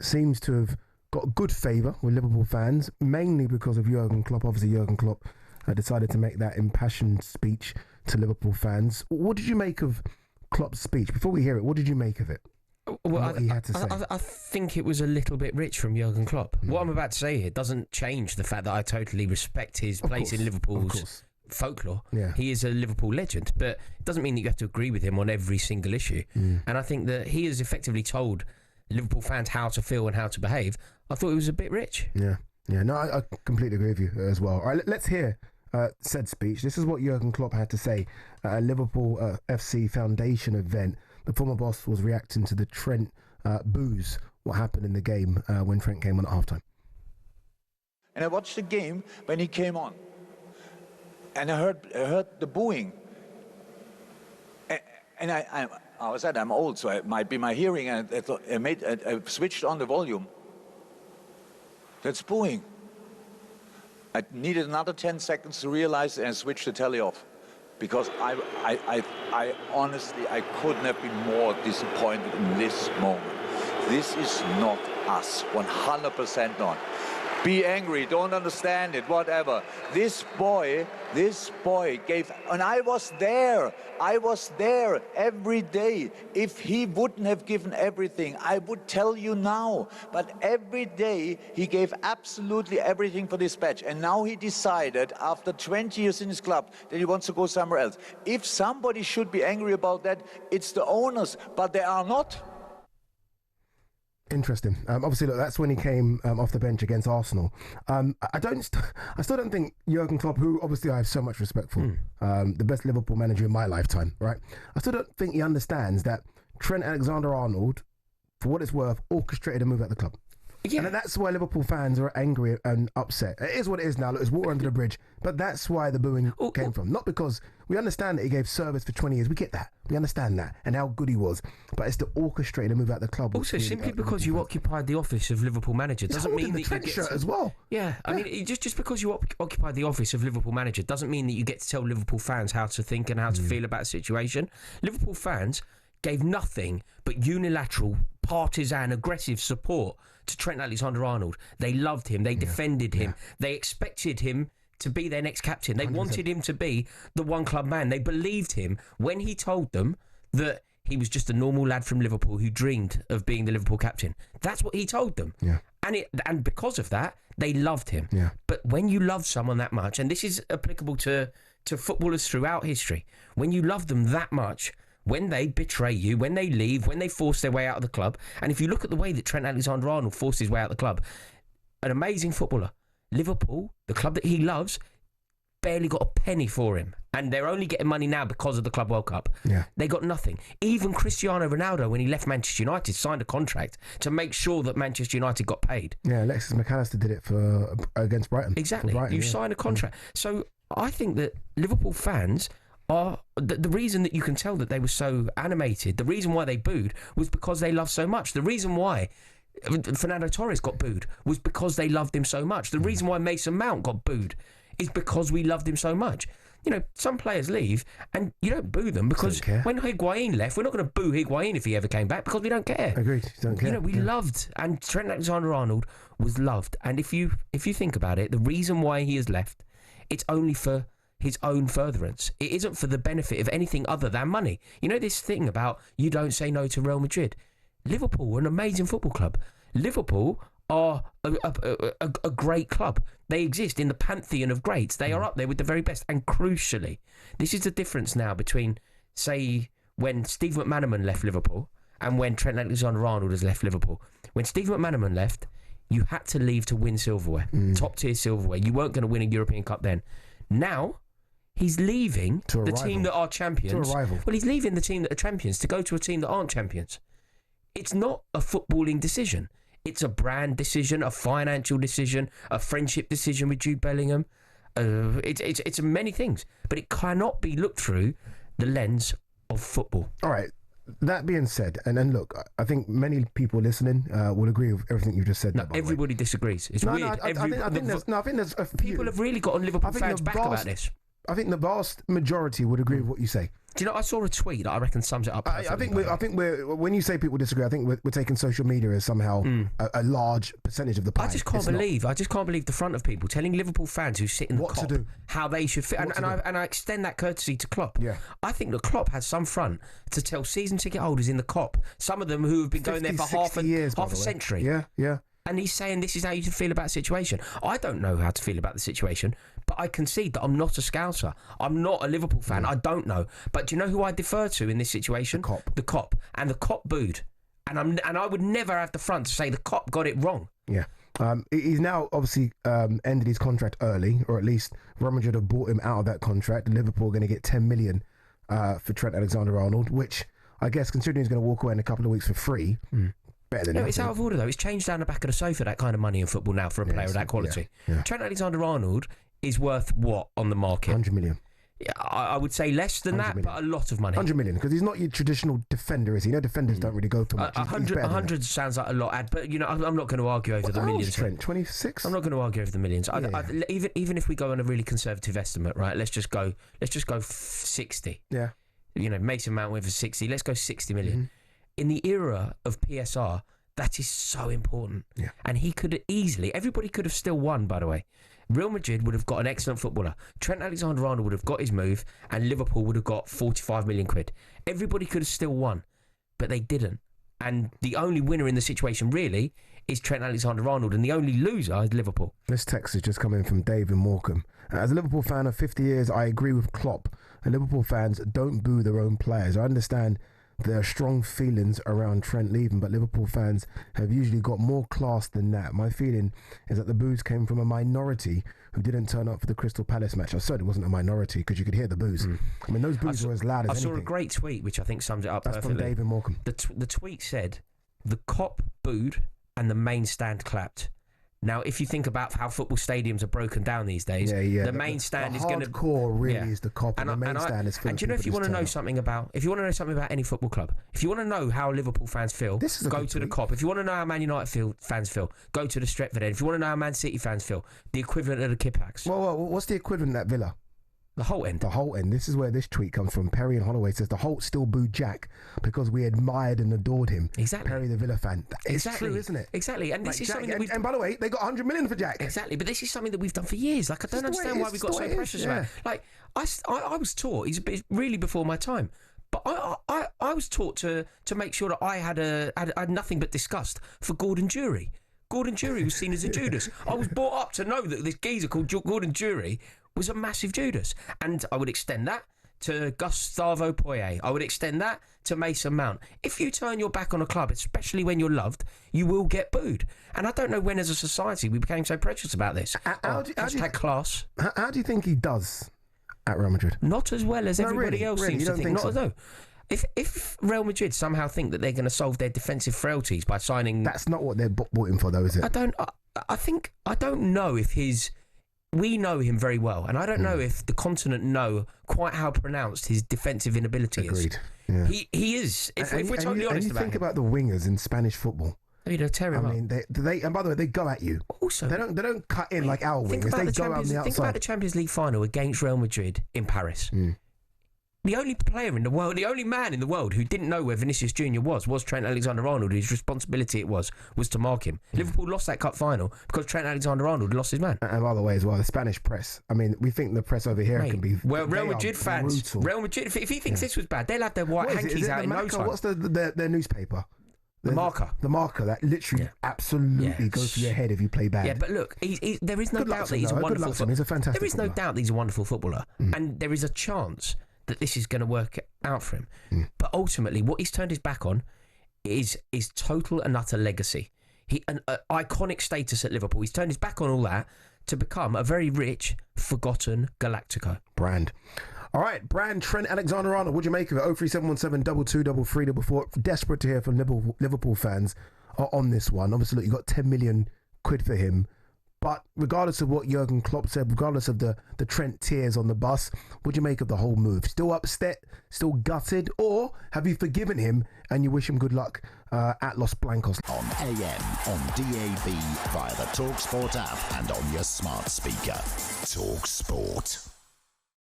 seems to have got good favour with Liverpool fans, mainly because of Jurgen Klopp. Obviously, Jurgen Klopp decided to make that impassioned speech to Liverpool fans. What did you make of Klopp's speech? Before we hear it, what did you make of it? Well, what he had to say? I think it was a little bit rich from Jurgen Klopp. What I'm about to say here doesn't change the fact that I totally respect his place in Liverpool's folklore. Yeah. He is a Liverpool legend, but it doesn't mean that you have to agree with him on every single issue. And I think that he has effectively told Liverpool fans how to feel and how to behave. I thought it was a bit rich. Yeah. No, I completely agree with you as well. All right, let's hear said speech. This is what Jurgen Klopp had to say at a Liverpool FC Foundation event. The former boss was reacting to the Trent boos, what happened in the game when Trent came on at halftime. And I watched the game when he came on, and I heard the booing. And I said, I'm old, so it might be my hearing, and I switched on the volume. That's booing. I needed another 10 seconds to realize and switch the telly off, because I honestly, I couldn't have been more disappointed in this moment. This is not us, 100% not. Be angry, don't understand it, whatever. This boy gave, and I was there every day. If he wouldn't have given everything, I would tell you now. But every day he gave absolutely everything for this badge. And now he decided, after 20 years in his club, that he wants to go somewhere else. If somebody should be angry about that, it's the owners, but they are not. Interesting. Obviously, look, that's when he came off the bench against Arsenal. I still don't think Jurgen Klopp, who obviously I have so much respect for, the best Liverpool manager in my lifetime, right? I still don't think he understands that Trent Alexander-Arnold, for what it's worth, orchestrated a move at the club. Yeah. And that's why Liverpool fans are angry and upset. It is what it is now. Look, it's water under the bridge. But that's why the booing came from. Not because we understand that he gave service for 20 years. We get that. We understand that. And how good he was. But it's the orchestrated move at the club. Also, simply because you occupied the office of Liverpool manager doesn't mean that you get shirt as well. Yeah. I mean, just because you occupy the office of Liverpool manager doesn't mean that you get to tell Liverpool fans how to think and how to feel about a situation. Liverpool fans gave nothing but unilateral, partisan, aggressive support to Trent Alexander-Arnold. They loved him. They defended him. They expected him to be their next captain. They 100%. Wanted him to be the one club man. They believed him when he told them that he was just a normal lad from Liverpool who dreamed of being the Liverpool captain. That's what he told them. Yeah. And because of that, they loved him. Yeah. But when you love someone that much, and this is applicable to footballers throughout history, when you love them that much, when they betray you, when they leave, when they force their way out of the club. And if you look at the way that Trent Alexander-Arnold forced his way out of the club, an amazing footballer. Liverpool, the club that he loves, barely got a penny for him. And they're only getting money now because of the Club World Cup. Yeah. They got nothing. Even Cristiano Ronaldo, when he left Manchester United, signed a contract to make sure that Manchester United got paid. Yeah, Alexis McAllister did it against Brighton. Exactly. Brighton, you sign a contract. So I think that Liverpool fans are the reason that you can tell that they were so animated, the reason why they booed was because they loved so much. The reason why Fernando Torres got booed was because they loved him so much. The reason why Mason Mount got booed is because we loved him so much. You know, some players leave and you don't boo them because when Higuain left, we're not going to boo Higuain if he ever came back because we don't care. Agreed. Don't care. You know, we loved, and Trent Alexander-Arnold was loved. And if you think about it, the reason why he has left, it's only for his own furtherance. It isn't for the benefit of anything other than money. You know this thing about you don't say no to Real Madrid. Liverpool are an amazing football club. Liverpool are a great club. They exist in the pantheon of greats. They are up there with the very best. And crucially, this is the difference now between, say, when Steve McManaman left Liverpool and when Trent Alexander-Arnold has left Liverpool. When Steve McManaman left, you had to leave to win silverware, top-tier silverware. You weren't going to win a European Cup then. Now, he's leaving the team that are champions. To a rival. Well, he's leaving the team that are champions to go to a team that aren't champions. It's not a footballing decision. It's a brand decision, a financial decision, a friendship decision with Jude Bellingham. It's many things, but it cannot be looked through the lens of football. All right. That being said, and look, I think many people listening will agree with everything you just said. No, everybody disagrees. It's weird. I think there's a few. People have really got on Liverpool fans back about this. I think the vast majority would agree with what you say. Do you know, I saw a tweet that I reckon sums it up perfectly. I think we're when you say people disagree, I think we're taking social media as somehow a large percentage of the pie. I just can't believe the front of people telling Liverpool fans who sit in the Kop how they should fit. And I extend that courtesy to Klopp. Yeah. I think that Klopp has some front to tell season ticket holders in the Kop, some of them who have been going there for half a century. Yeah. And he's saying this is how you should feel about the situation. I don't know how to feel about the situation, but I concede that I'm not a Scouser. I'm not a Liverpool fan. I don't know. But do you know who I defer to in this situation? The Kop. And the Kop booed. And I would never have the front to say the Kop got it wrong. Yeah. He's now obviously ended his contract early, or at least Real Madrid have bought him out of that contract. Liverpool are going to get 10 million for Trent Alexander-Arnold, which I guess, considering he's going to walk away in a couple of weeks for free... Better than nothing. It's out of order though. It's changed down the back of the sofa, that kind of money in football now for a player of that quality. Yeah. Trent Alexander-Arnold is worth what on the market? 100 million. Yeah, I would say less than that, but a lot of money. 100 million, because he's not your traditional defender, is he? Defenders don't really go for much. 100 sounds like a lot, but I'm not going to argue over the millions. Trent, 26? I'm not going to argue over the millions. Even if we go on a really conservative estimate, right? Let's just go 60. Yeah. Mason Mount went for 60. Let's go 60 million. Mm-hmm. In the era of PSR, that is so important. Yeah. And he could easily, everybody could have still won, by the way. Real Madrid would have got an excellent footballer. Trent Alexander-Arnold would have got his move, and Liverpool would have got 45 million quid. Everybody could have still won, but they didn't. And the only winner in the situation, really, is Trent Alexander-Arnold, and the only loser is Liverpool. This text is just coming from Dave in Morecambe. As a Liverpool fan of 50 years, I agree with Klopp. And Liverpool fans don't boo their own players. I understand there are strong feelings around Trent leaving, but Liverpool fans have usually got more class than that. My feeling is that the boos came from a minority who didn't turn up for the Crystal Palace match. I certainly wasn't a minority, because you could hear the boos. I mean, those boos were as loud as anything. I saw a great tweet which I think sums it up perfectly. That's from David Morecambe. The tweet said, the Kop booed and the main stand clapped. Now, if you think about how football stadiums are broken down these days, the main stand is going to... The hardcore really is the Kop, and the main stand is... And do you know, if you want to know something about any football club, if you want to know how Liverpool fans feel, go to the Kop. If you want to know how Man United fans feel, go to the Stretford End. If you want to know how Man City fans feel, the equivalent of the Kippax. Well, what's the equivalent at Villa? The Holt End. The Holt End. This is where this tweet comes from. Perry and Holloway says the Holt still booed Jack because we admired and adored him. Exactly. Perry, the Villa fan. It's true, isn't it? Exactly. And this is something that and by the way, they got 100 million for Jack. Exactly. But this is something that we've done for years. Like, I don't understand why we got so precious about it. Like, I was taught, it's really before my time, but I was taught to make sure that I had nothing but disgust for Gordon Jury. Gordon Jury was seen as a Judas. I was brought up to know that this geezer called Gordon Jury was a massive Judas. And I would extend that to Gustavo Poyet. I would extend that to Mason Mount. If you turn your back on a club, especially when you're loved, you will get booed. And I don't know when as a society we became so precious about this. Class. How do you think he does at Real Madrid? Not as well as everybody else seems to think. Not so. If Real Madrid somehow think that they're going to solve their defensive frailties by signing... That's not what they're bought him for, though, is it? I don't know if his... We know him very well, and I don't know if the continent know quite how pronounced his defensive inability is. Agreed. Yeah. He is. If we're totally honest about it. Think about the wingers in Spanish football. They'll tear him up. I mean, they and by the way, they go at you. Also, they don't cut in like our wingers. They go out on the outside. Think about the Champions League final against Real Madrid in Paris. The only player in the world, the only man in the world who didn't know where Vinicius Jr. was Trent Alexander-Arnold. His responsibility was to mark him. Liverpool lost that cup final because Trent Alexander-Arnold lost his man. And by the way, as well, the Spanish press. I mean, we think the press over here can be... Well, Real Madrid fans... brutal. Real Madrid, if he thinks this was bad, they'll have their white hankies out in no time. What's their newspaper? The Marca. The Marca, that literally absolutely goes for your head if you play bad. Yeah, but look, there is no doubt that he's a wonderful footballer. He's a fantastic There is no doubt that he's a wonderful footballer. And there is a chance that this is going to work out for him. But ultimately, what he's turned his back on is total and utter legacy. An iconic status at Liverpool. He's turned his back on all that to become a very rich, forgotten Galactico. Brand. All right, Brand, Trent Alexander-Arnold, what'd you make of it? 03717 223344. Desperate to hear from Liverpool fans on this one. Obviously, look, you got 10 million quid for him. But regardless of what Jurgen Klopp said, regardless of the Trent tears on the bus, what'd you make of the whole move? Still upset? Still gutted? Or have you forgiven him and you wish him good luck at Los Blancos? On AM, on DAB, via the talkSPORT app and on your smart speaker. talkSPORT.